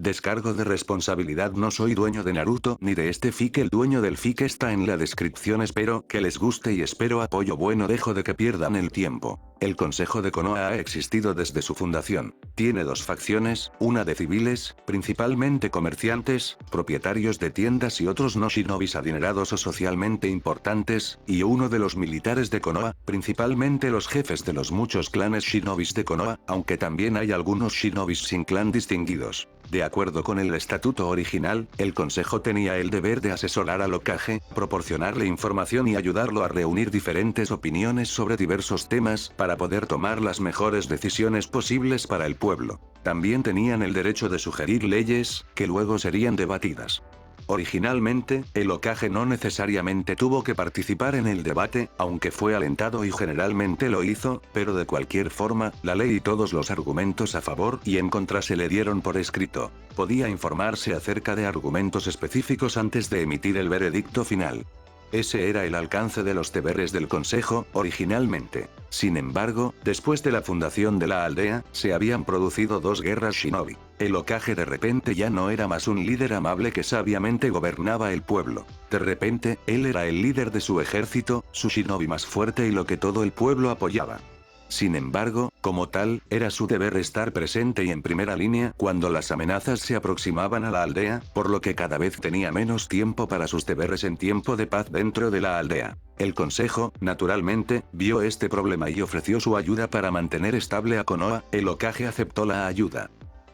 Descargo de responsabilidad. No soy dueño de Naruto ni de este fic. El dueño del fic está en la descripción. Espero que les guste y espero apoyo bueno. Dejo de que pierdan el tiempo. El Consejo de Konoha ha existido desde su fundación. Tiene dos facciones, una de civiles, principalmente comerciantes, propietarios de tiendas y otros no shinobis adinerados o socialmente importantes, y uno de los militares de Konoha, principalmente los jefes de los muchos clanes shinobis de Konoha, aunque también hay algunos shinobis sin clan distinguidos. De acuerdo con el estatuto original, el consejo tenía el deber de asesorar al Hokage, proporcionarle información y ayudarlo a reunir diferentes opiniones sobre diversos temas para poder tomar las mejores decisiones posibles para el pueblo. También tenían el derecho de sugerir leyes, que luego serían debatidas. Originalmente, el Hokage no necesariamente tuvo que participar en el debate, aunque fue alentado y generalmente lo hizo, pero de cualquier forma, la ley y todos los argumentos a favor y en contra se le dieron por escrito. Podía informarse acerca de argumentos específicos antes de emitir el veredicto final. Ese era el alcance de los deberes del consejo, originalmente. Sin embargo, después de la fundación de la aldea, se habían producido dos guerras shinobi. El Hokage de repente ya no era más un líder amable que sabiamente gobernaba el pueblo. De repente, él era el líder de su ejército, su shinobi más fuerte y lo que todo el pueblo apoyaba. Sin embargo, como tal, era su deber estar presente y en primera línea cuando las amenazas se aproximaban a la aldea, por lo que cada vez tenía menos tiempo para sus deberes en tiempo de paz dentro de la aldea. El consejo, naturalmente, vio este problema y ofreció su ayuda para mantener estable a Konoha. El Hokage aceptó la ayuda.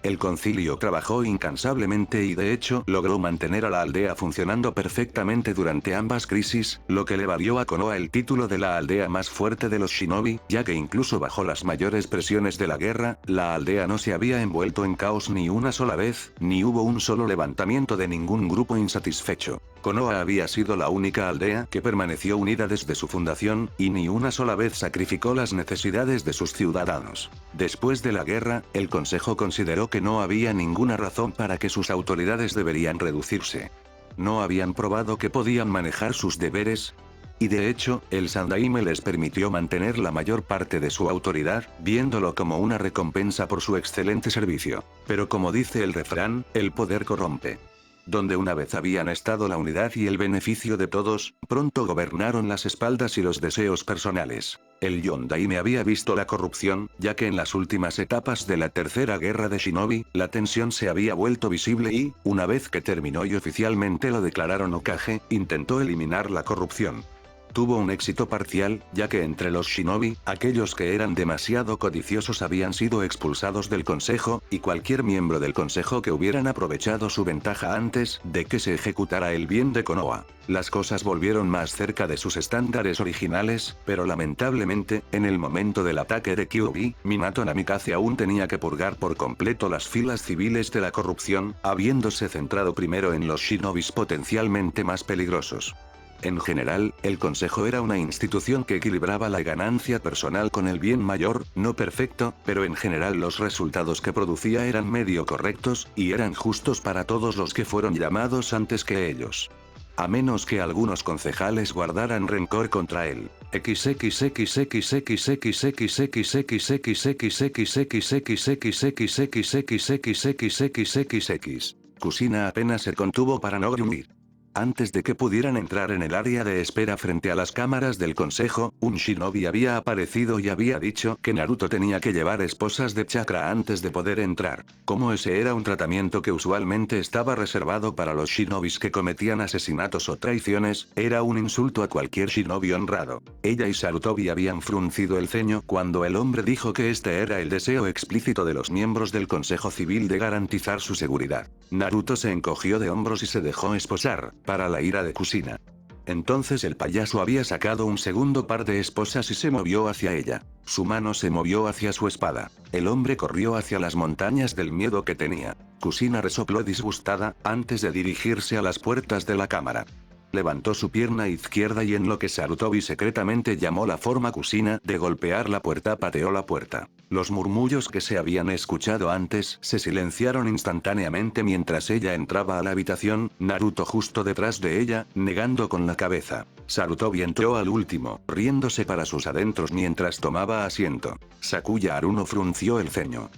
El concilio trabajó incansablemente y de hecho logró mantener a la aldea funcionando perfectamente durante ambas crisis, lo que le valió a Konoha el título de la aldea más fuerte de los shinobi, ya que incluso bajo las mayores presiones de la guerra, la aldea no se había envuelto en caos ni una sola vez, ni hubo un solo levantamiento de ningún grupo insatisfecho. Konoha había sido la única aldea que permaneció unida desde su fundación, y ni una sola vez sacrificó las necesidades de sus ciudadanos. Después de la guerra, el consejo consideró que no había ninguna razón para que sus autoridades deberían reducirse. No habían probado que podían manejar sus deberes. Y de hecho, el Sandaime les permitió mantener la mayor parte de su autoridad, viéndolo como una recompensa por su excelente servicio. Pero como dice el refrán, el poder corrompe. Donde una vez habían estado la unidad y el beneficio de todos, pronto gobernaron las espaldas y los deseos personales. El Yondaime había visto la corrupción, ya que en las últimas etapas de la tercera guerra de Shinobi, la tensión se había vuelto visible y, una vez que terminó y oficialmente lo declararon Hokage, intentó eliminar la corrupción. Tuvo un éxito parcial, ya que entre los shinobi, aquellos que eran demasiado codiciosos habían sido expulsados del consejo, y cualquier miembro del consejo que hubieran aprovechado su ventaja antes de que se ejecutara el bien de Konoha. Las cosas volvieron más cerca de sus estándares originales, pero lamentablemente, en el momento del ataque de Kyuubi, Minato Namikaze aún tenía que purgar por completo las filas civiles de la corrupción, habiéndose centrado primero en los shinobis potencialmente más peligrosos. En general, el consejo era una institución que equilibraba la ganancia personal con el bien mayor, no perfecto, pero en general los resultados que producía eran medio correctos, y eran justos para todos los que fueron llamados antes que ellos. A menos que algunos concejales guardaran rencor contra él. Kushina apenas se contuvo para no gruñir. Antes de que pudieran entrar en el área de espera frente a las cámaras del consejo, un shinobi había aparecido y había dicho que Naruto tenía que llevar esposas de chakra antes de poder entrar. Como ese era un tratamiento que usualmente estaba reservado para los shinobis que cometían asesinatos o traiciones, era un insulto a cualquier shinobi honrado. Ella y Sarutobi habían fruncido el ceño cuando el hombre dijo que este era el deseo explícito de los miembros del consejo civil de garantizar su seguridad. Naruto se encogió de hombros y se dejó esposar, para la ira de Kushina. Entonces el payaso había sacado un segundo par de esposas y se movió hacia ella. Su mano se movió hacia su espada. El hombre corrió hacia las montañas del miedo que tenía. Kushina resopló disgustada, antes de dirigirse a las puertas de la cámara. Levantó su pierna izquierda y en lo que Sarutobi secretamente llamó la forma Kushina de golpear la puerta pateó la puerta. Los murmullos que se habían escuchado antes se silenciaron instantáneamente mientras ella entraba a la habitación, Naruto justo detrás de ella, negando con la cabeza. Sarutobi entró al último, riéndose para sus adentros mientras tomaba asiento. Sakuya Haruno frunció el ceño.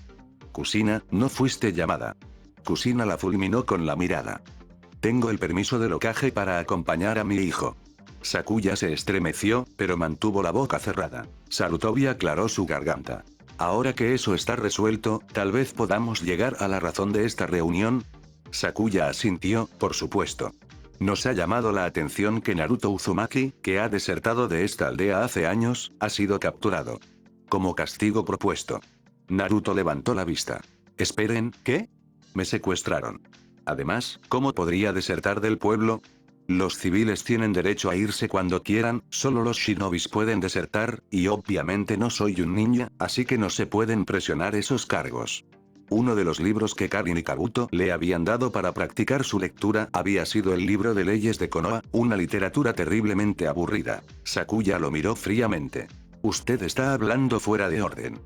Kushina, no fuiste llamada. Kusina la fulminó con la mirada. Tengo el permiso del Hokage para acompañar a mi hijo. Sakuya se estremeció, pero mantuvo la boca cerrada. Sarutobi aclaró su garganta. Ahora que eso está resuelto, tal vez podamos llegar a la razón de esta reunión. Sakuya asintió, por supuesto. Nos ha llamado la atención que Naruto Uzumaki, que ha desertado de esta aldea hace años, ha sido capturado. Como castigo propuesto. Naruto levantó la vista. Esperen, ¿qué? Me secuestraron. Además, ¿cómo podría desertar del pueblo? Los civiles tienen derecho a irse cuando quieran, solo los shinobis pueden desertar, y obviamente no soy un ninja, así que no se pueden presionar esos cargos. Uno de los libros que Karin y Kabuto le habían dado para practicar su lectura había sido el libro de leyes de Konoha, una literatura terriblemente aburrida. Sakuya lo miró fríamente. Usted está hablando fuera de orden.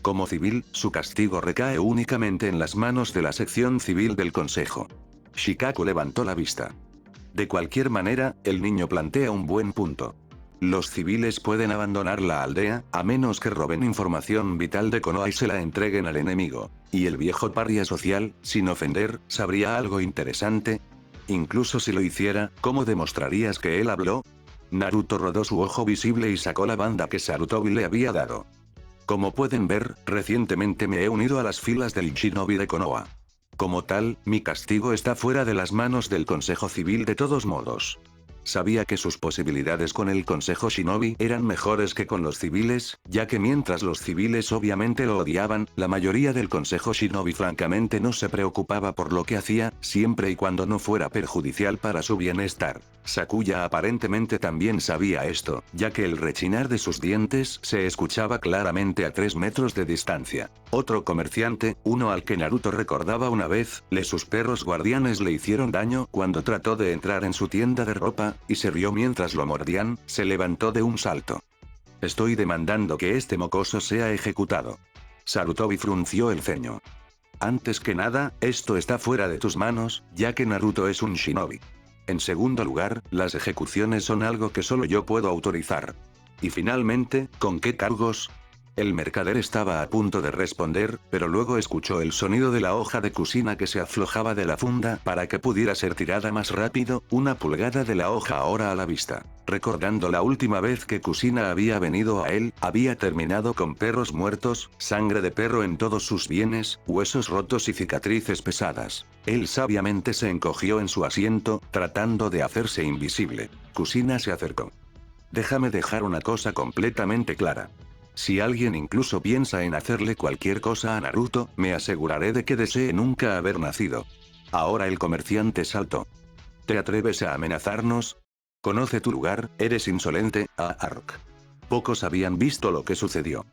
Como civil, su castigo recae únicamente en las manos de la sección civil del consejo. Shikaku levantó la vista. De cualquier manera, el niño plantea un buen punto. Los civiles pueden abandonar la aldea, a menos que roben información vital de Konoha y se la entreguen al enemigo. Y el viejo paria social, sin ofender, ¿sabría algo interesante? Incluso si lo hiciera, ¿cómo demostrarías que él habló? Naruto rodó su ojo visible y sacó la banda que Sarutobi le había dado. Como pueden ver, recientemente me he unido a las filas del Shinobi de Konoha. Como tal, mi castigo está fuera de las manos del Consejo Civil de todos modos. Sabía que sus posibilidades con el Consejo Shinobi eran mejores que con los civiles, ya que mientras los civiles obviamente lo odiaban, la mayoría del Consejo Shinobi francamente no se preocupaba por lo que hacía, siempre y cuando no fuera perjudicial para su bienestar. Sakuya aparentemente también sabía esto, ya que el rechinar de sus dientes se escuchaba claramente a 3 metros de distancia. Otro comerciante, uno al que Naruto recordaba una vez, sus perros guardianes le hicieron daño cuando trató de entrar en su tienda de ropa, y se rió mientras lo mordían, se levantó de un salto. Estoy demandando que este mocoso sea ejecutado. Sarutobi frunció el ceño. Antes que nada, esto está fuera de tus manos, ya que Naruto es un shinobi. En segundo lugar, las ejecuciones son algo que solo yo puedo autorizar. Y finalmente, ¿con qué cargos? El mercader estaba a punto de responder, pero luego escuchó el sonido de la hoja de Kusina que se aflojaba de la funda para que pudiera ser tirada más rápido, una pulgada de la hoja ahora a la vista. Recordando la última vez que Kusina había venido a él, había terminado con perros muertos, sangre de perro en todos sus bienes, huesos rotos y cicatrices pesadas. Él sabiamente se encogió en su asiento, tratando de hacerse invisible. Kusina se acercó. Déjame dejar una cosa completamente clara. Si alguien incluso piensa en hacerle cualquier cosa a Naruto, me aseguraré de que desee nunca haber nacido. Ahora el comerciante saltó. ¿Te atreves a amenazarnos? Conoce tu lugar, eres insolente, Ark. Pocos habían visto lo que sucedió.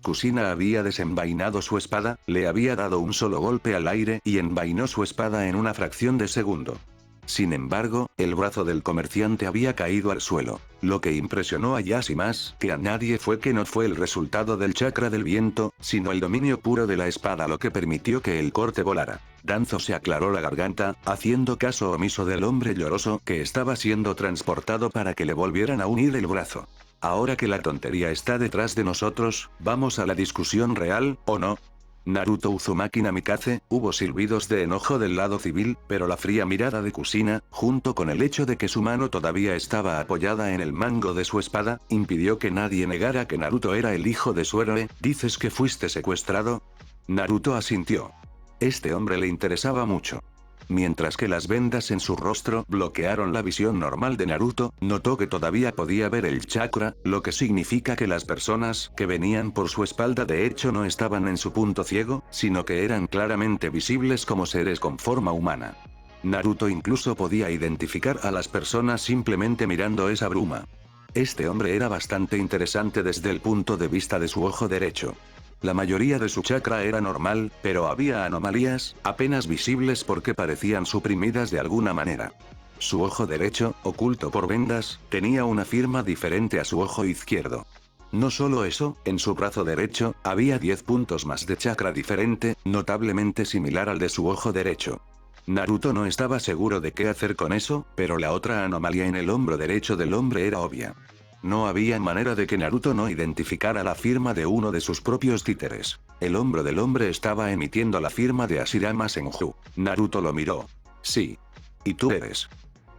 Kusina había desenvainado su espada, le había dado un solo golpe al aire y envainó su espada en una fracción de segundo. Sin embargo, el brazo del comerciante había caído al suelo. Lo que impresionó a Yasuo más que a nadie fue que no fue el resultado del chakra del viento, sino el dominio puro de la espada lo que permitió que el corte volara. Danzo se aclaró la garganta, haciendo caso omiso del hombre lloroso que estaba siendo transportado para que le volvieran a unir el brazo. Ahora que la tontería está detrás de nosotros, ¿vamos a la discusión real, o no? Naruto Uzumaki Namikaze, hubo silbidos de enojo del lado civil, pero la fría mirada de Kusina, junto con el hecho de que su mano todavía estaba apoyada en el mango de su espada, impidió que nadie negara que Naruto era el hijo de su héroe. ¿Dices que fuiste secuestrado? Naruto asintió. Este hombre le interesaba mucho. Mientras que las vendas en su rostro bloquearon la visión normal de Naruto, notó que todavía podía ver el chakra, lo que significa que las personas que venían por su espalda de hecho no estaban en su punto ciego, sino que eran claramente visibles como seres con forma humana. Naruto incluso podía identificar a las personas simplemente mirando esa bruma. Este hombre era bastante interesante desde el punto de vista de su ojo derecho. La mayoría de su chakra era normal, pero había anomalías, apenas visibles porque parecían suprimidas de alguna manera. Su ojo derecho, oculto por vendas, tenía una firma diferente a su ojo izquierdo. No solo eso, en su brazo derecho, había 10 puntos más de chakra diferente, notablemente similar al de su ojo derecho. Naruto no estaba seguro de qué hacer con eso, pero la otra anomalía en el hombro derecho del hombre era obvia. No había manera de que Naruto no identificara la firma de uno de sus propios títeres. El hombro del hombre estaba emitiendo la firma de Hashirama Senju. Naruto lo miró. Sí. ¿Y tú eres?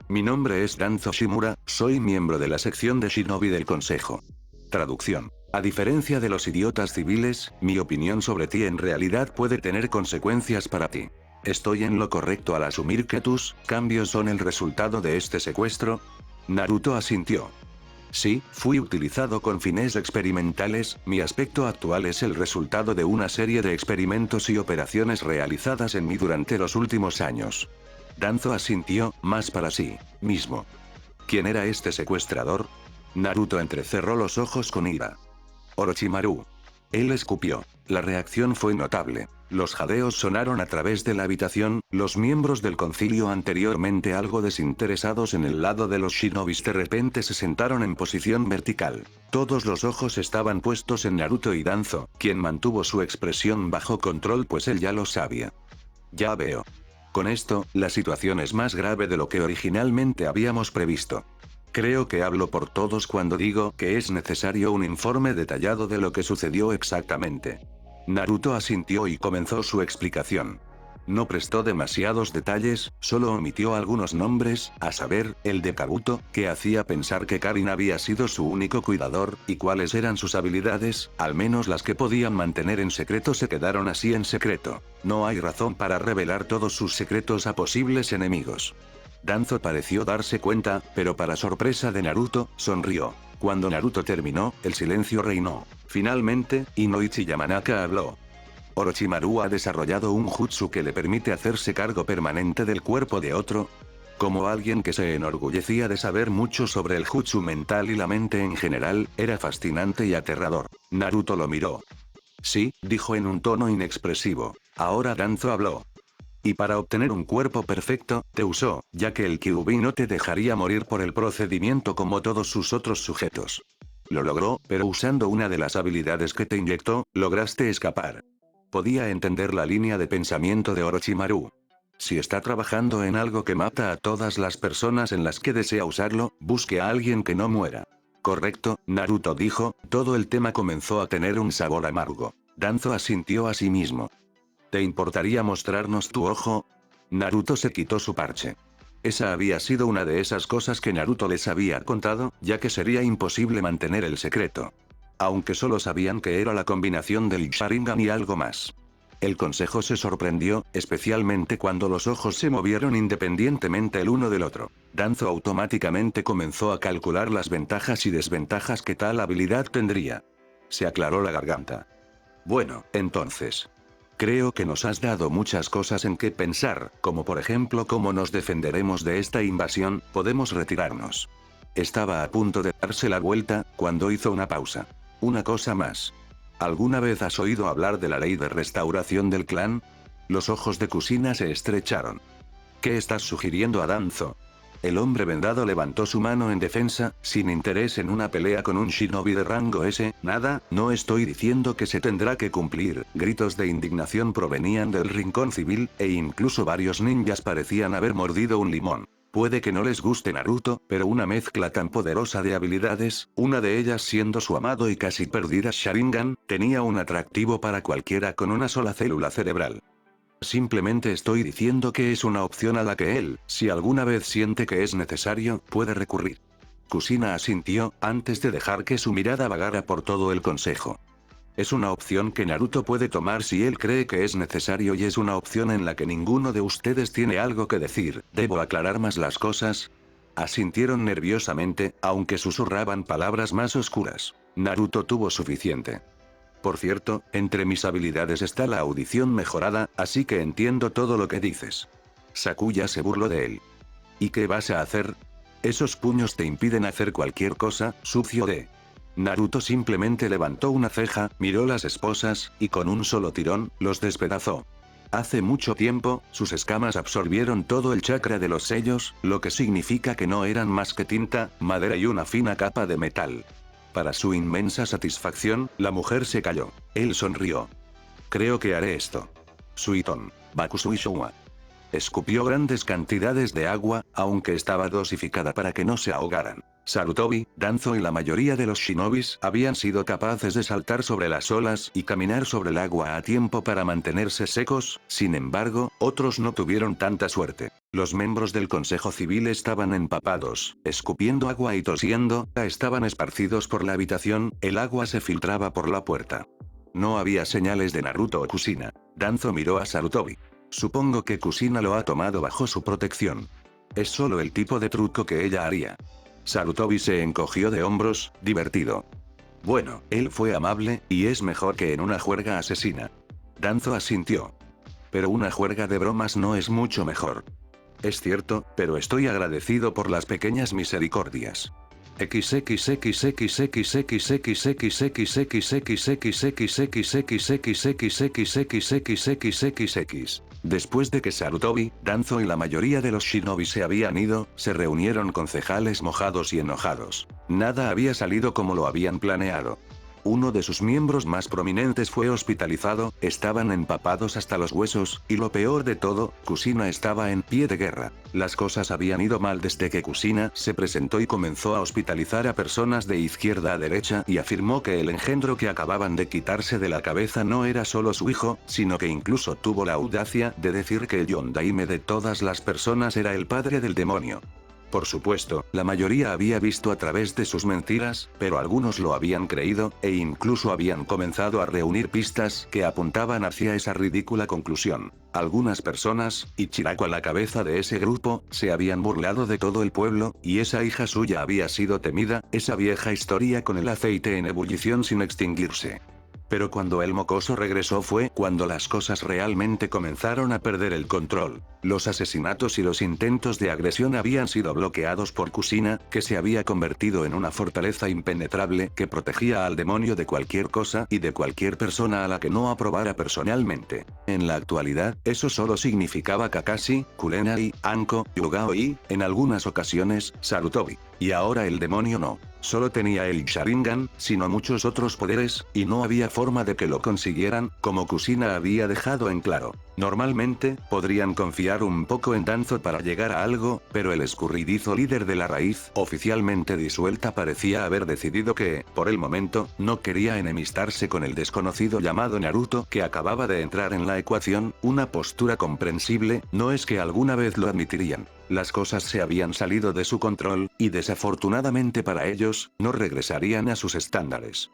Mi nombre es Danzo Shimura, soy miembro de la sección de Shinobi del Consejo. Traducción. A diferencia de los idiotas civiles, mi opinión sobre ti en realidad puede tener consecuencias para ti. ¿Estoy en lo correcto al asumir que tus cambios son el resultado de este secuestro? Naruto asintió. Sí, fui utilizado con fines experimentales, mi aspecto actual es el resultado de una serie de experimentos y operaciones realizadas en mí durante los últimos años. Danzo asintió, más para sí mismo. ¿Quién era este secuestrador? Naruto entrecerró los ojos con ira. Orochimaru. Él escupió. La reacción fue notable. Los jadeos sonaron a través de la habitación, los miembros del concilio anteriormente algo desinteresados en el lado de los shinobis de repente se sentaron en posición vertical. Todos los ojos estaban puestos en Naruto y Danzo, quien mantuvo su expresión bajo control pues él ya lo sabía. Ya veo. Con esto, la situación es más grave de lo que originalmente habíamos previsto. Creo que hablo por todos cuando digo que es necesario un informe detallado de lo que sucedió exactamente. Naruto asintió y comenzó su explicación. No prestó demasiados detalles, solo omitió algunos nombres, a saber, el de Kabuto, que hacía pensar que Karin había sido su único cuidador, y cuáles eran sus habilidades, al menos las que podían mantener en secreto se quedaron así en secreto. No hay razón para revelar todos sus secretos a posibles enemigos. Danzo pareció darse cuenta, pero para sorpresa de Naruto, sonrió. Cuando Naruto terminó, el silencio reinó. Finalmente, Inoichi Yamanaka habló. Orochimaru ha desarrollado un jutsu que le permite hacerse cargo permanente del cuerpo de otro. Como alguien que se enorgullecía de saber mucho sobre el jutsu mental y la mente en general, era fascinante y aterrador. Naruto lo miró. Sí, dijo en un tono inexpresivo. Ahora Danzo habló. Y para obtener un cuerpo perfecto, te usó, ya que el Kyuubi no te dejaría morir por el procedimiento como todos sus otros sujetos. Lo logró, pero usando una de las habilidades que te inyectó, lograste escapar. Podía entender la línea de pensamiento de Orochimaru. Si está trabajando en algo que mata a todas las personas en las que desea usarlo, busque a alguien que no muera. Correcto, Naruto dijo, todo el tema comenzó a tener un sabor amargo. Danzo asintió a sí mismo. ¿Te importaría mostrarnos tu ojo? Naruto se quitó su parche. Esa había sido una de esas cosas que Naruto les había contado, ya que sería imposible mantener el secreto. Aunque solo sabían que era la combinación del Sharingan y algo más. El consejo se sorprendió, especialmente cuando los ojos se movieron independientemente el uno del otro. Danzo automáticamente comenzó a calcular las ventajas y desventajas que tal habilidad tendría. Se aclaró la garganta. Bueno, entonces. Creo que nos has dado muchas cosas en que pensar, como por ejemplo cómo nos defenderemos de esta invasión, podemos retirarnos. Estaba a punto de darse la vuelta, cuando hizo una pausa. Una cosa más. ¿Alguna vez has oído hablar de la ley de restauración del clan? Los ojos de Kushina se estrecharon. ¿Qué estás sugiriendo a Danzo? El hombre vendado levantó su mano en defensa, sin interés en una pelea con un shinobi de rango S, nada, no estoy diciendo que se tendrá que cumplir. Gritos de indignación provenían del rincón civil, e incluso varios ninjas parecían haber mordido un limón. Puede que no les guste Naruto, pero una mezcla tan poderosa de habilidades, una de ellas siendo su amado y casi perdida Sharingan, tenía un atractivo para cualquiera con una sola célula cerebral. Simplemente estoy diciendo que es una opción a la que él, si alguna vez siente que es necesario, puede recurrir. Kushina asintió, antes de dejar que su mirada vagara por todo el consejo. Es una opción que Naruto puede tomar si él cree que es necesario y es una opción en la que ninguno de ustedes tiene algo que decir. ¿Debo aclarar más las cosas? Asintieron nerviosamente, aunque susurraban palabras más oscuras. Naruto tuvo suficiente. Por cierto, entre mis habilidades está la audición mejorada, así que entiendo todo lo que dices. Sakuya se burló de él. ¿Y qué vas a hacer? Esos puños te impiden hacer cualquier cosa, sucio de... Naruto simplemente levantó una ceja, miró las esposas, y con un solo tirón, los despedazó. Hace mucho tiempo, sus escamas absorbieron todo el chakra de los sellos, lo que significa que no eran más que tinta, madera y una fina capa de metal. Para su inmensa satisfacción, la mujer se calló. Él sonrió. Creo que haré esto. Suiton. Bakusui Showa. Escupió grandes cantidades de agua, aunque estaba dosificada para que no se ahogaran. Sarutobi, Danzo y la mayoría de los shinobis habían sido capaces de saltar sobre las olas y caminar sobre el agua a tiempo para mantenerse secos, sin embargo, otros no tuvieron tanta suerte. Los miembros del Consejo Civil estaban empapados, escupiendo agua y tosiendo, estaban esparcidos por la habitación, el agua se filtraba por la puerta. No había señales de Naruto o Kusina. Danzo miró a Sarutobi. Supongo que Kusina lo ha tomado bajo su protección. Es solo el tipo de truco que ella haría. Sarutobi se encogió de hombros, divertido. Bueno, él fue amable, y es mejor que en una juerga asesina. Danzo asintió. Pero una juerga de bromas no es mucho mejor. Es cierto, pero estoy agradecido por las pequeñas misericordias. Después de que Sarutobi, Danzo y la mayoría de los shinobi se habían ido, se reunieron concejales mojados y enojados. Nada había salido como lo habían planeado. Uno de sus miembros más prominentes fue hospitalizado, estaban empapados hasta los huesos, y lo peor de todo, Kusina estaba en pie de guerra. Las cosas habían ido mal desde que Kusina se presentó y comenzó a hospitalizar a personas de izquierda a derecha y afirmó que el engendro que acababan de quitarse de la cabeza no era solo su hijo, sino que incluso tuvo la audacia de decir que el Yondaime de todas las personas era el padre del demonio. Por supuesto, la mayoría había visto a través de sus mentiras, pero algunos lo habían creído, e incluso habían comenzado a reunir pistas que apuntaban hacia esa ridícula conclusión. Algunas personas, y Chirako a la cabeza de ese grupo, se habían burlado de todo el pueblo, y esa hija suya había sido temida, esa vieja historia con el aceite en ebullición sin extinguirse. Pero cuando el mocoso regresó fue cuando las cosas realmente comenzaron a perder el control. Los asesinatos y los intentos de agresión habían sido bloqueados por Kusina, que se había convertido en una fortaleza impenetrable que protegía al demonio de cualquier cosa y de cualquier persona a la que no aprobara personalmente. En la actualidad, eso solo significaba Kakashi, Kurenai, Anko, Yugao y, en algunas ocasiones, Sarutobi. Y ahora el demonio no solo tenía el Sharingan, sino muchos otros poderes, y no había forma de que lo consiguieran, como Kusina había dejado en claro. Normalmente, podrían confiar un poco en Danzo para llegar a algo, pero el escurridizo líder de la raíz, oficialmente disuelta, parecía haber decidido que, por el momento, no quería enemistarse con el desconocido llamado Naruto que acababa de entrar en la ecuación, una postura comprensible, no es que alguna vez lo admitirían. Las cosas se habían salido de su control, y desafortunadamente para ellos, no regresarían a sus estándares.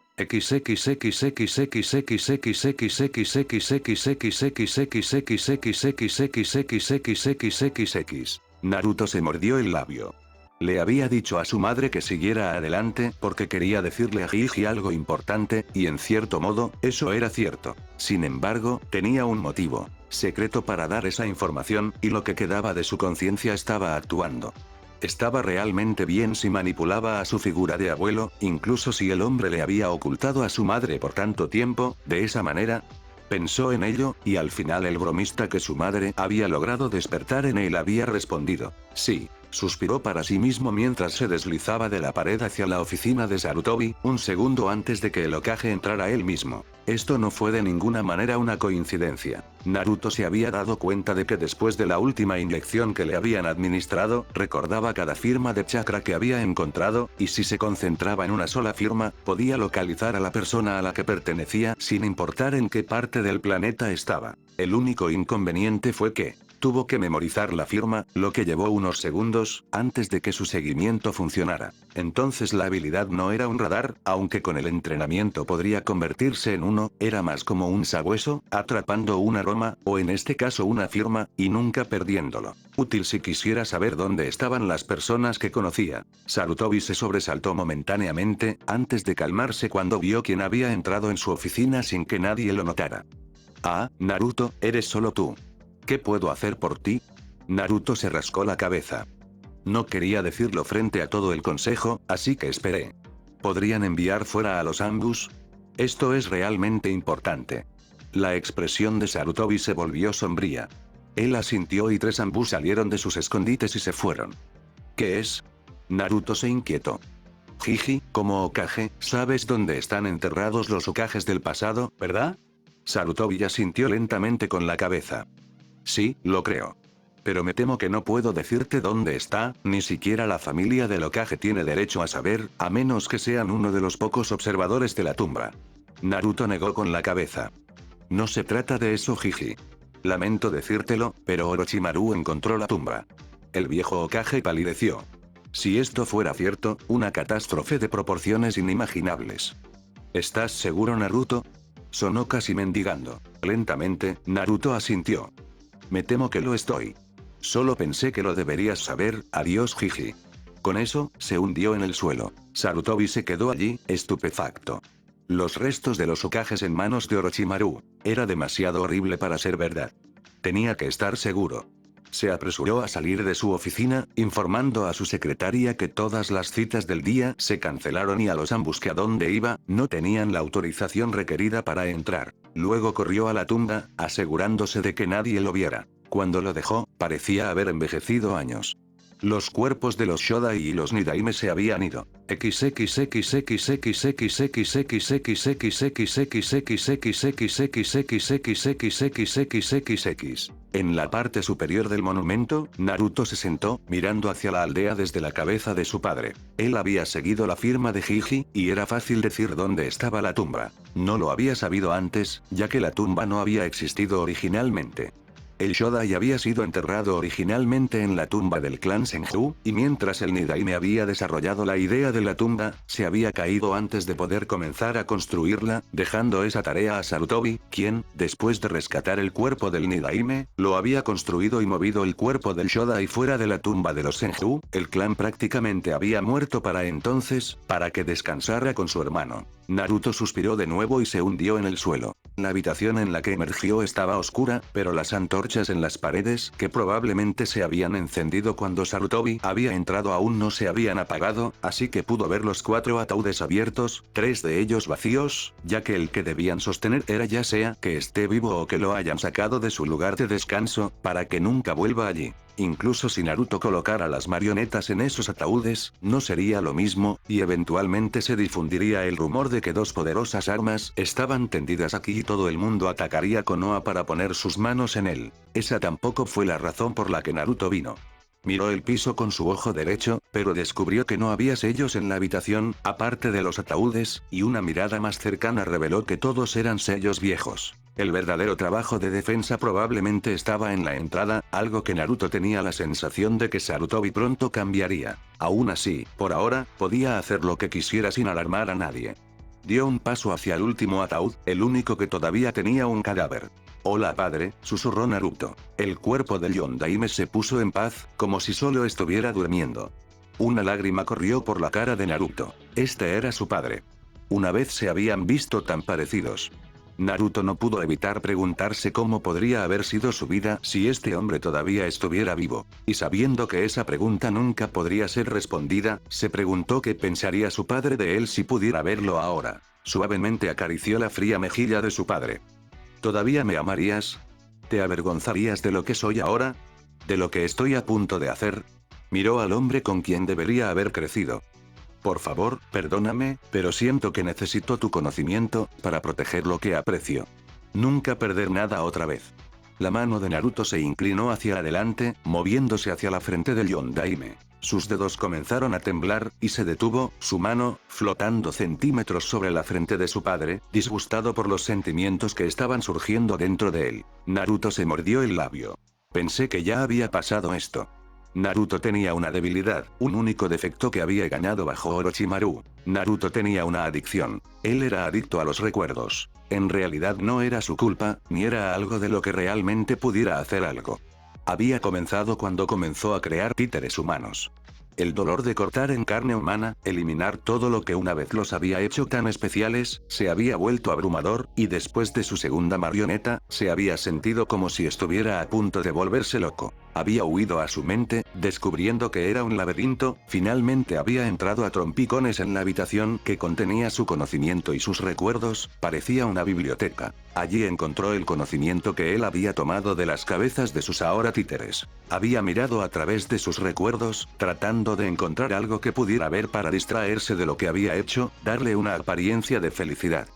Naruto se mordió el labio. Le había dicho a su madre que siguiera adelante porque quería decirle a Gigi algo importante, y en cierto modo, eso era cierto. Sin embargo, tenía un motivo secreto para dar esa información, y lo que quedaba de su conciencia estaba actuando. Estaba realmente bien si manipulaba a su figura de abuelo, incluso si el hombre le había ocultado a su madre por tanto tiempo, de esa manera. Pensó en ello, y al final el bromista que su madre había logrado despertar en él había respondido, sí. Suspiró para sí mismo mientras se deslizaba de la pared hacia la oficina de Sarutobi, un segundo antes de que el Hokage entrara él mismo. Esto no fue de ninguna manera una coincidencia. Naruto se había dado cuenta de que después de la última inyección que le habían administrado, recordaba cada firma de chakra que había encontrado, y si se concentraba en una sola firma, podía localizar a la persona a la que pertenecía sin importar en qué parte del planeta estaba. El único inconveniente fue que tuvo que memorizar la firma, lo que llevó unos segundos, antes de que su seguimiento funcionara. Entonces la habilidad no era un radar, aunque con el entrenamiento podría convertirse en uno, era más como un sabueso, atrapando un aroma, o en este caso una firma, y nunca perdiéndolo. Útil si quisiera saber dónde estaban las personas que conocía. Sarutobi se sobresaltó momentáneamente, antes de calmarse cuando vio quién había entrado en su oficina sin que nadie lo notara. Ah, Naruto, eres solo tú. ¿Qué puedo hacer por ti? Naruto se rascó la cabeza. No quería decirlo frente a todo el consejo, así que esperé. ¿Podrían enviar fuera a los Angus? Esto es realmente importante. La expresión de Sarutobi se volvió sombría. Él asintió y 3 Angus salieron de sus escondites y se fueron. ¿Qué es? Naruto se inquietó. Jiji, como Hokage, sabes dónde están enterrados los Hokages del pasado, ¿verdad? Sarutobi asintió lentamente con la cabeza. Sí, lo creo. pero me temo que no puedo decirte dónde está, ni siquiera la familia del Hokage tiene derecho a saber, a menos que sean uno de los pocos observadores de la tumba. Naruto negó con la cabeza. No se trata de eso, Jiji. Lamento decírtelo, pero Orochimaru encontró la tumba. El viejo Hokage palideció. Si esto fuera cierto, una catástrofe de proporciones inimaginables. ¿Estás seguro, Naruto? Sonó casi mendigando. Lentamente, Naruto asintió. Me temo que lo estoy. Solo pensé que lo deberías saber, adiós, Jiji. Con eso, se hundió en el suelo. Sarutobi se quedó allí, estupefacto. Los restos de los Hokages en manos de Orochimaru. Era demasiado horrible para ser verdad. Tenía que estar seguro. Se apresuró a salir de su oficina, informando a su secretaria que todas las citas del día se cancelaron y a los ambos que a donde iba, no tenían la autorización requerida para entrar. Luego corrió a la tumba, asegurándose de que nadie lo viera. Cuando lo dejó, parecía haber envejecido años. Los cuerpos de los Shodai y los Nidaime se habían ido. En la parte superior del monumento, Naruto se sentó, mirando hacia la aldea desde la cabeza de su padre. Él había seguido la firma de Jiji, y era fácil decir dónde estaba la tumba. No lo había sabido antes, ya que la tumba no había existido originalmente. El Shodai había sido enterrado originalmente en la tumba del clan Senju, y mientras el Nidaime había desarrollado la idea de la tumba, se había caído antes de poder comenzar a construirla, dejando esa tarea a Sarutobi, quien, después de rescatar el cuerpo del Nidaime, lo había construido y movido el cuerpo del Shodai fuera de la tumba de los Senju. El clan prácticamente había muerto para entonces, para que descansara con su hermano. Naruto suspiró de nuevo y se hundió en el suelo. La habitación en la que emergió estaba oscura, pero las antorchas en las paredes, que probablemente se habían encendido cuando Sarutobi había entrado, aún no se habían apagado, así que pudo ver los 4 ataúdes abiertos, 3 de ellos vacíos, ya que el que debían sostener era ya sea que esté vivo o que lo hayan sacado de su lugar de descanso, para que nunca vuelva allí. Incluso si Naruto colocara las marionetas en esos ataúdes, no sería lo mismo, y eventualmente se difundiría el rumor de que 2 poderosas armas estaban tendidas aquí y todo el mundo atacaría Konoha para poner sus manos en él. Esa tampoco fue la razón por la que Naruto vino. Miró el piso con su ojo derecho, pero descubrió que no había sellos en la habitación, aparte de los ataúdes, y una mirada más cercana reveló que todos eran sellos viejos. El verdadero trabajo de defensa probablemente estaba en la entrada, algo que Naruto tenía la sensación de que Sarutobi pronto cambiaría. Aún así, por ahora, podía hacer lo que quisiera sin alarmar a nadie. Dio un paso hacia el último ataúd, el único que todavía tenía un cadáver. «Hola, padre», susurró Naruto. El cuerpo del Yondaime se puso en paz, como si solo estuviera durmiendo. Una lágrima corrió por la cara de Naruto. Este era su padre. Una vez se habían visto tan parecidos. Naruto no pudo evitar preguntarse cómo podría haber sido su vida si este hombre todavía estuviera vivo. Y sabiendo que esa pregunta nunca podría ser respondida, se preguntó qué pensaría su padre de él si pudiera verlo ahora. Suavemente acarició la fría mejilla de su padre. ¿Todavía me amarías? ¿Te avergonzarías de lo que soy ahora? ¿De lo que estoy a punto de hacer? Miró al hombre con quien debería haber crecido. Por favor, perdóname, pero siento que necesito tu conocimiento, para proteger lo que aprecio. Nunca perder nada otra vez. La mano de Naruto se inclinó hacia adelante, moviéndose hacia la frente del Yondaime. Sus dedos comenzaron a temblar, y se detuvo, su mano, flotando centímetros sobre la frente de su padre, disgustado por los sentimientos que estaban surgiendo dentro de él. Naruto se mordió el labio. Pensé que ya había pasado esto. Naruto tenía una debilidad, un único defecto que había ganado bajo Orochimaru. Naruto tenía una adicción. Él era adicto a los recuerdos. En realidad no era su culpa, ni era algo de lo que realmente pudiera hacer algo. Había comenzado cuando comenzó a crear títeres humanos. El dolor de cortar en carne humana, eliminar todo lo que una vez los había hecho tan especiales, se había vuelto abrumador, y después de su segunda marioneta, se había sentido como si estuviera a punto de volverse loco. Había huido a su mente, descubriendo que era un laberinto, finalmente había entrado a trompicones en la habitación que contenía su conocimiento y sus recuerdos, parecía una biblioteca. Allí encontró el conocimiento que él había tomado de las cabezas de sus ahora títeres. Había mirado a través de sus recuerdos, tratando de encontrar algo que pudiera ver para distraerse de lo que había hecho, darle una apariencia de felicidad.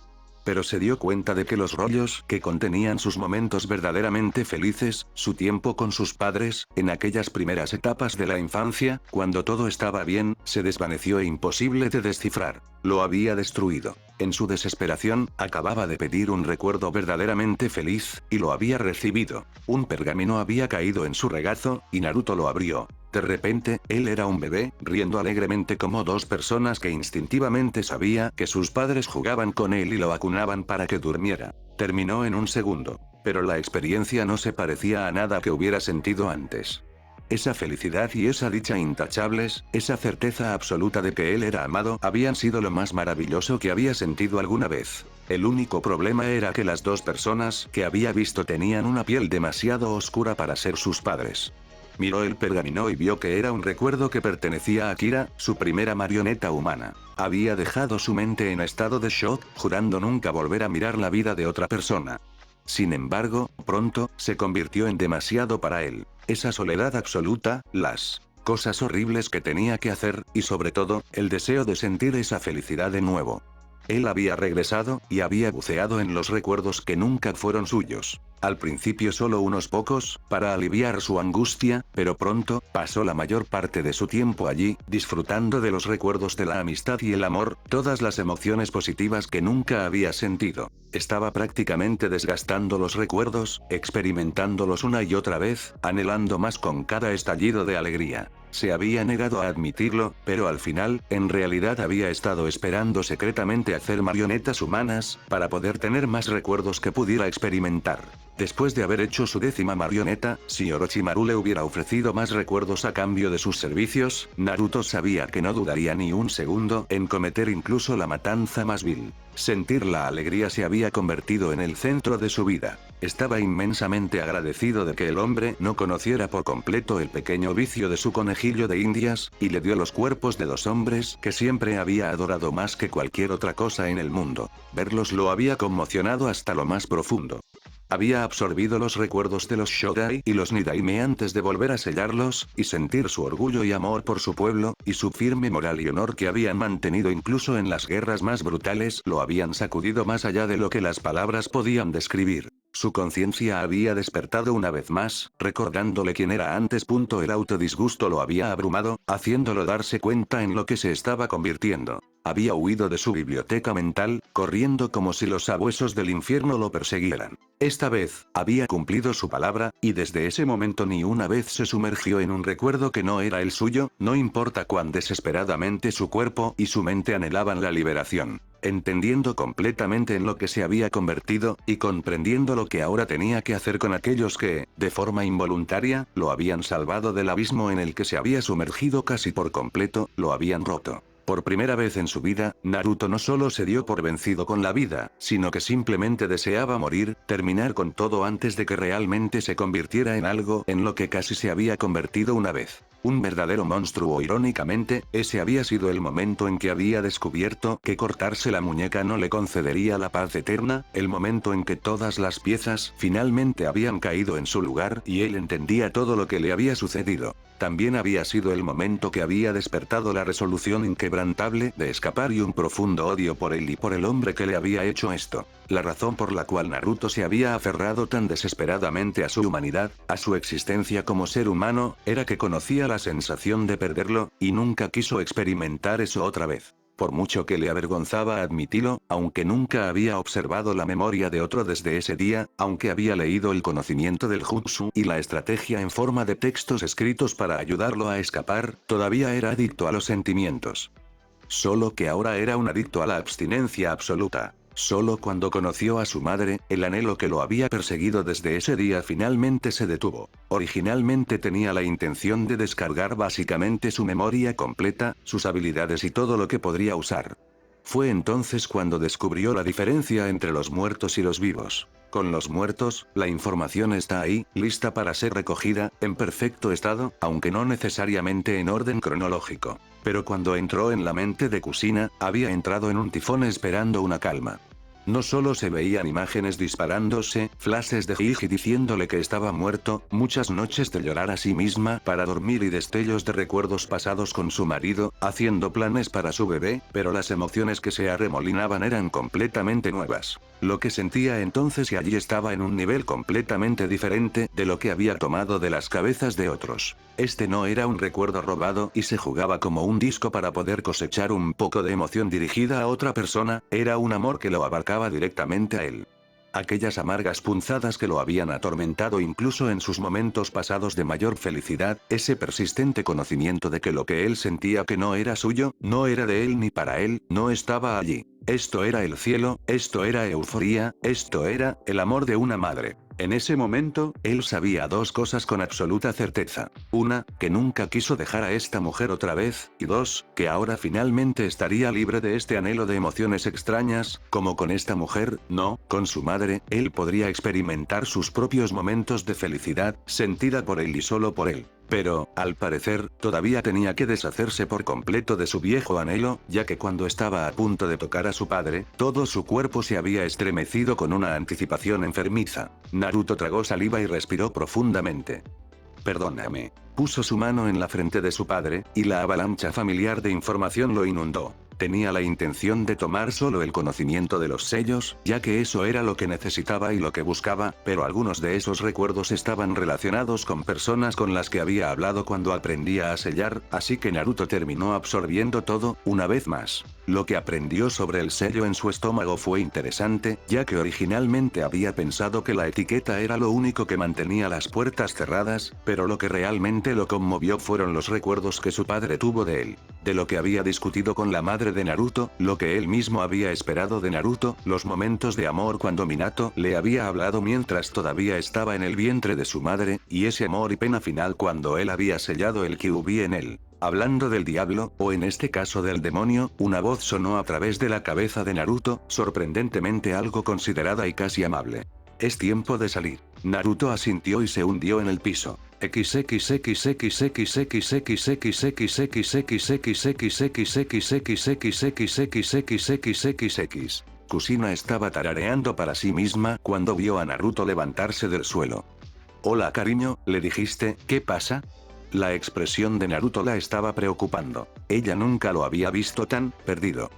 Pero se dio cuenta de que los rollos que contenían sus momentos verdaderamente felices, su tiempo con sus padres, en aquellas primeras etapas de la infancia, cuando todo estaba bien, se desvaneció e imposible de descifrar. Lo había destruido. En su desesperación, acababa de pedir un recuerdo verdaderamente feliz, y lo había recibido. Un pergamino había caído en su regazo, y Naruto lo abrió. De repente, él era un bebé, riendo alegremente como dos personas que instintivamente sabía que sus padres jugaban con él y lo acunaban para que durmiera. Terminó en un segundo. Pero la experiencia no se parecía a nada que hubiera sentido antes. Esa felicidad y esa dicha intachables, esa certeza absoluta de que él era amado, habían sido lo más maravilloso que había sentido alguna vez. El único problema era que las dos personas que había visto tenían una piel demasiado oscura para ser sus padres. Miró el pergamino y vio que era un recuerdo que pertenecía a Kira, su primera marioneta humana. Había dejado su mente en estado de shock, jurando nunca volver a mirar la vida de otra persona. Sin embargo, pronto, se convirtió en demasiado para él. Esa soledad absoluta, las cosas horribles que tenía que hacer, y sobre todo, el deseo de sentir esa felicidad de nuevo. Él había regresado, y había buceado en los recuerdos que nunca fueron suyos. Al principio solo unos pocos, para aliviar su angustia, pero pronto, pasó la mayor parte de su tiempo allí, disfrutando de los recuerdos de la amistad y el amor, todas las emociones positivas que nunca había sentido. Estaba prácticamente desgastando los recuerdos, experimentándolos una y otra vez, anhelando más con cada estallido de alegría. Se había negado a admitirlo, pero al final, en realidad había estado esperando secretamente hacer marionetas humanas, para poder tener más recuerdos que pudiera experimentar. Después de haber hecho su 10ª marioneta, si Orochimaru le hubiera ofrecido más recuerdos a cambio de sus servicios, Naruto sabía que no dudaría ni un segundo en cometer incluso la matanza más vil. Sentir la alegría se había convertido en el centro de su vida. Estaba inmensamente agradecido de que el hombre no conociera por completo el pequeño vicio de su conejillo de indias, y le dio los cuerpos de dos hombres que siempre había adorado más que cualquier otra cosa en el mundo. Verlos lo había conmocionado hasta lo más profundo. Había absorbido los recuerdos de los Shogai y los Nidaime antes de volver a sellarlos, y sentir su orgullo y amor por su pueblo, y su firme moral y honor que habían mantenido incluso en las guerras más brutales, lo habían sacudido más allá de lo que las palabras podían describir. Su conciencia había despertado una vez más, recordándole quién era antes. El autodisgusto lo había abrumado, haciéndolo darse cuenta en lo que se estaba convirtiendo. Había huido de su biblioteca mental, corriendo como si los sabuesos del infierno lo persiguieran. Esta vez, había cumplido su palabra, y desde ese momento ni una vez se sumergió en un recuerdo que no era el suyo, no importa cuán desesperadamente su cuerpo y su mente anhelaban la liberación. Entendiendo completamente en lo que se había convertido, y comprendiendo lo que ahora tenía que hacer con aquellos que, de forma involuntaria, lo habían salvado del abismo en el que se había sumergido casi por completo, lo habían roto. Por primera vez en su vida, Naruto no solo se dio por vencido con la vida, sino que simplemente deseaba morir, terminar con todo antes de que realmente se convirtiera en algo en lo que casi se había convertido una vez. Un verdadero monstruo. Irónicamente, ese había sido el momento en que había descubierto que cortarse la muñeca no le concedería la paz eterna, el momento en que todas las piezas finalmente habían caído en su lugar y él entendía todo lo que le había sucedido. También había sido el momento que había despertado la resolución inquebrantable de escapar y un profundo odio por él y por el hombre que le había hecho esto. La razón por la cual Naruto se había aferrado tan desesperadamente a su humanidad, a su existencia como ser humano, era que conocía la sensación de perderlo, y nunca quiso experimentar eso otra vez. Por mucho que le avergonzaba admitirlo, aunque nunca había observado la memoria de otro desde ese día, aunque había leído el conocimiento del jutsu y la estrategia en forma de textos escritos para ayudarlo a escapar, todavía era adicto a los sentimientos. Solo que ahora era un adicto a la abstinencia absoluta. Solo cuando conoció a su madre, el anhelo que lo había perseguido desde ese día finalmente se detuvo. Originalmente tenía la intención de descargar básicamente su memoria completa, sus habilidades y todo lo que podría usar. Fue entonces cuando descubrió la diferencia entre los muertos y los vivos. Con los muertos, la información está ahí, lista para ser recogida, en perfecto estado, aunque no necesariamente en orden cronológico. Pero cuando entró en la mente de Kushina, había entrado en un tifón esperando una calma. No solo se veían imágenes disparándose, flashes de Gigi diciéndole que estaba muerto, muchas noches de llorar a sí misma para dormir y destellos de recuerdos pasados con su marido, haciendo planes para su bebé, pero las emociones que se arremolinaban eran completamente nuevas. Lo que sentía entonces y allí estaba en un nivel completamente diferente de lo que había tomado de las cabezas de otros. Este no era un recuerdo robado y se jugaba como un disco para poder cosechar un poco de emoción dirigida a otra persona, era un amor que lo abarcaba directamente a él. Aquellas amargas punzadas que lo habían atormentado incluso en sus momentos pasados de mayor felicidad, ese persistente conocimiento de que lo que él sentía que no era suyo, no era de él ni para él, no estaba allí. Esto era el cielo, esto era euforía, esto era el amor de una madre. En ese momento, él sabía dos cosas con absoluta certeza. Una, que nunca quiso dejar a esta mujer otra vez, y dos, que ahora finalmente estaría libre de este anhelo de emociones extrañas, como con esta mujer, no, con su madre, él podría experimentar sus propios momentos de felicidad, sentida por él y solo por él. Pero, al parecer, todavía tenía que deshacerse por completo de su viejo anhelo, ya que cuando estaba a punto de tocar a su padre, todo su cuerpo se había estremecido con una anticipación enfermiza. Naruto tragó saliva y respiró profundamente. Perdóname. Puso su mano en la frente de su padre, y la avalancha familiar de información lo inundó. Tenía la intención de tomar solo el conocimiento de los sellos, ya que eso era lo que necesitaba y lo que buscaba, pero algunos de esos recuerdos estaban relacionados con personas con las que había hablado cuando aprendía a sellar, así que Naruto terminó absorbiendo todo, una vez más. Lo que aprendió sobre el sello en su estómago fue interesante, ya que originalmente había pensado que la etiqueta era lo único que mantenía las puertas cerradas, pero lo que realmente lo conmovió fueron los recuerdos que su padre tuvo de él. De lo que había discutido con la madre de Naruto, lo que él mismo había esperado de Naruto, los momentos de amor cuando Minato le había hablado mientras todavía estaba en el vientre de su madre, y ese amor y pena final cuando él había sellado el Kyuubi en él. Hablando del diablo, o en este caso del demonio, una voz sonó a través de la cabeza de Naruto, sorprendentemente algo considerada y casi amable. Es tiempo de salir. Naruto asintió y se hundió en el piso. Kusina estaba tarareando para sí misma cuando vio a Naruto levantarse del suelo. Hola cariño, le dijiste, ¿qué pasa? La expresión de Naruto la estaba preocupando. Ella nunca lo había visto tan perdido.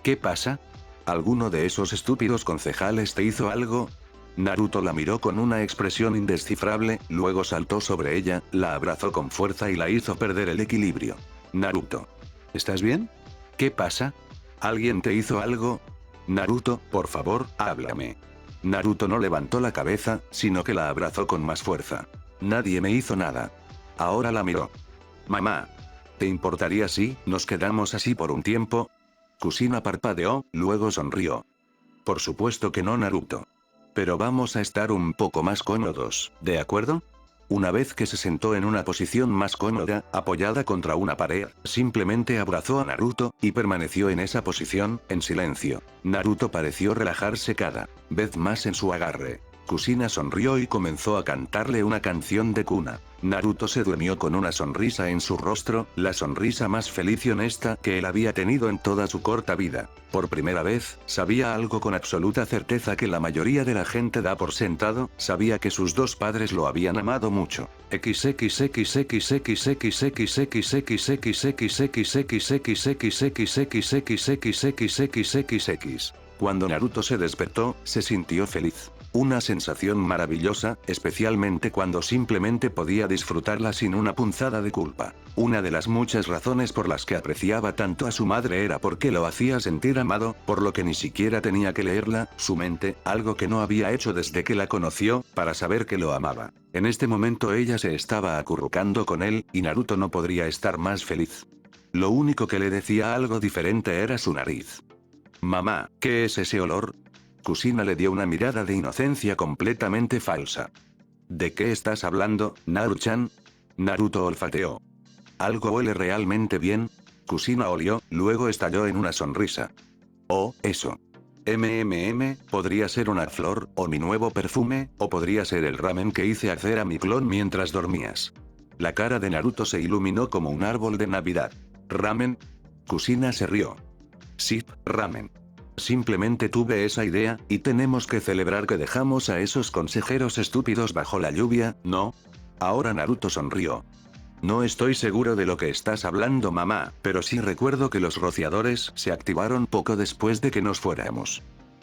¿Qué pasa? ¿Alguno de esos estúpidos concejales te hizo algo? Naruto la miró con una expresión indescifrable, luego saltó sobre ella, la abrazó con fuerza y la hizo perder el equilibrio. Naruto. ¿Estás bien? ¿Qué pasa? ¿Alguien te hizo algo? Naruto, por favor, háblame. Naruto no levantó la cabeza, sino que la abrazó con más fuerza. Nadie me hizo nada. Ahora la miró. Mamá. ¿Te importaría si nos quedamos así por un tiempo? Kusina parpadeó, luego sonrió. Por supuesto que no, Naruto. Pero vamos a estar un poco más cómodos, ¿de acuerdo? Una vez que se sentó en una posición más cómoda, apoyada contra una pared, simplemente abrazó a Naruto, y permaneció en esa posición, en silencio. Naruto pareció relajarse cada vez más en su agarre. Kusina sonrió y comenzó a cantarle una canción de cuna. Naruto se durmió con una sonrisa en su rostro, la sonrisa más feliz y honesta que él había tenido en toda su corta vida. Por primera vez, sabía algo con absoluta certeza que la mayoría de la gente da por sentado, sabía que sus dos padres lo habían amado mucho. Cuando Naruto se despertó, se sintió feliz. Una sensación maravillosa, especialmente cuando simplemente podía disfrutarla sin una punzada de culpa. Una de las muchas razones por las que apreciaba tanto a su madre era porque lo hacía sentir amado, por lo que ni siquiera tenía que leerla, su mente, algo que no había hecho desde que la conoció, para saber que lo amaba. En este momento ella se estaba acurrucando con él, y Naruto no podría estar más feliz. Lo único que le decía algo diferente era su nariz. Mamá, ¿qué es ese olor? Kusina le dio una mirada de inocencia completamente falsa. ¿De qué estás hablando, Naru-chan? Naruto olfateó. ¿Algo huele realmente bien? Kusina olió, luego estalló en una sonrisa. Oh, eso. Podría ser una flor, o mi nuevo perfume, o podría ser el ramen que hice hacer a mi clon mientras dormías. La cara de Naruto se iluminó como un árbol de Navidad. ¿Ramen? Kusina se rió. Sí, ramen. Simplemente tuve esa idea, y tenemos que celebrar que dejamos a esos consejeros estúpidos bajo la lluvia, ¿no? Ahora Naruto sonrió. No estoy seguro de lo que estás hablando, mamá, pero sí recuerdo que los rociadores se activaron poco después de que nos fuéramos.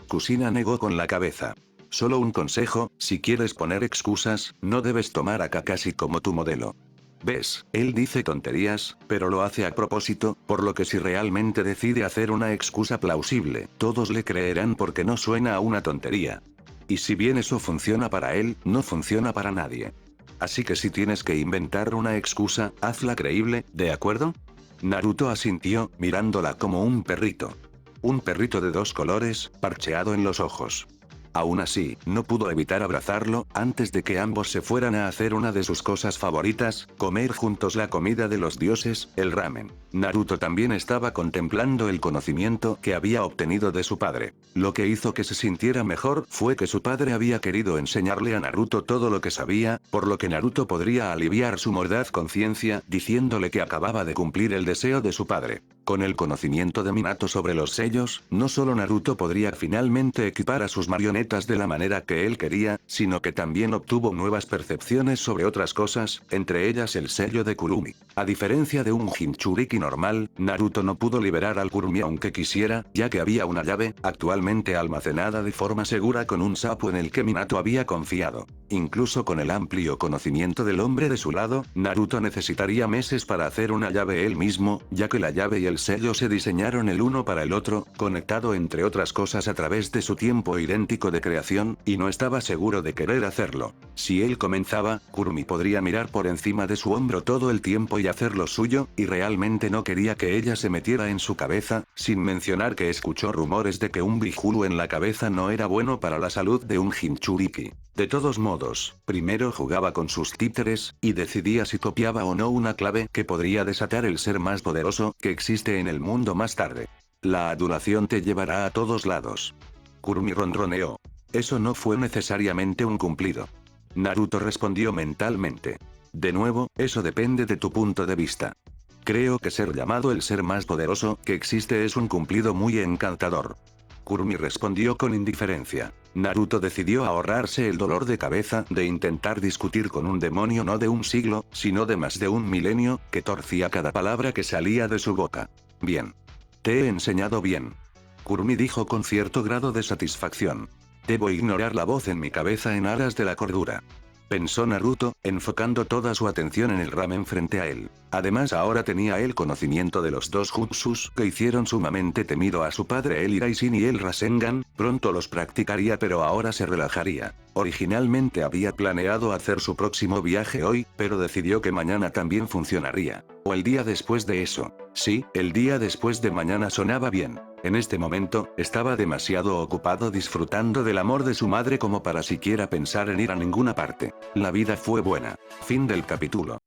Kusina negó con la cabeza. Solo un consejo, si quieres poner excusas, no debes tomar a Kakashi como tu modelo. ¿Ves? Él dice tonterías, pero lo hace a propósito, por lo que si realmente decide hacer una excusa plausible, todos le creerán porque no suena a una tontería. Y si bien eso funciona para él, no funciona para nadie. Así que si tienes que inventar una excusa, hazla creíble, ¿de acuerdo? Naruto asintió, mirándola como un perrito. Un perrito de dos colores, parcheado en los ojos. Aún así, no pudo evitar abrazarlo, antes de que ambos se fueran a hacer una de sus cosas favoritas, comer juntos la comida de los dioses, el ramen. Naruto también estaba contemplando el conocimiento que había obtenido de su padre. Lo que hizo que se sintiera mejor fue que su padre había querido enseñarle a Naruto todo lo que sabía, por lo que Naruto podría aliviar su mordaz conciencia, diciéndole que acababa de cumplir el deseo de su padre. Con el conocimiento de Minato sobre los sellos, no solo Naruto podría finalmente equipar a sus marionetas de la manera que él quería, sino que también obtuvo nuevas percepciones sobre otras cosas, entre ellas el sello de Kurumi. A diferencia de un Jinchuriki normal, Naruto no pudo liberar al Kurumi aunque quisiera, ya que había una llave, actualmente almacenada de forma segura con un sapo en el que Minato había confiado. Incluso con el amplio conocimiento del hombre de su lado, Naruto necesitaría meses para hacer una llave él mismo, ya que la llave y el sello se diseñaron el uno para el otro, conectado entre otras cosas a través de su tiempo idéntico de creación, y no estaba seguro de querer hacerlo. Si él comenzaba, Kurumi podría mirar por encima de su hombro todo el tiempo y hacer lo suyo, y realmente no quería que ella se metiera en su cabeza, sin mencionar que escuchó rumores de que un Bihulu en la cabeza no era bueno para la salud de un Jinchuriki. De todos modos, primero jugaba con sus títeres, y decidía si copiaba o no una clave que podría desatar el ser más poderoso que existe en el mundo más tarde. La adulación te llevará a todos lados. Kurumi ronroneó. Eso no fue necesariamente un cumplido. Naruto respondió mentalmente. De nuevo, eso depende de tu punto de vista. Creo que ser llamado el ser más poderoso que existe es un cumplido muy encantador. Kurumi respondió con indiferencia. Naruto decidió ahorrarse el dolor de cabeza de intentar discutir con un demonio no de un siglo, sino de más de un milenio, que torcía cada palabra que salía de su boca. Bien. Te he enseñado bien. Kurumi dijo con cierto grado de satisfacción. Debo ignorar la voz en mi cabeza en aras de la cordura. Pensó Naruto, enfocando toda su atención en el ramen frente a él. Además ahora tenía el conocimiento de los dos jutsus que hicieron sumamente temido a su padre el Iraishin y el Rasengan, pronto los practicaría pero ahora se relajaría. Originalmente había planeado hacer su próximo viaje hoy, pero decidió que mañana también funcionaría. O el día después de eso. Sí, el día después de mañana sonaba bien. En este momento, estaba demasiado ocupado disfrutando del amor de su madre como para siquiera pensar en ir a ninguna parte. La vida fue buena. Fin del capítulo.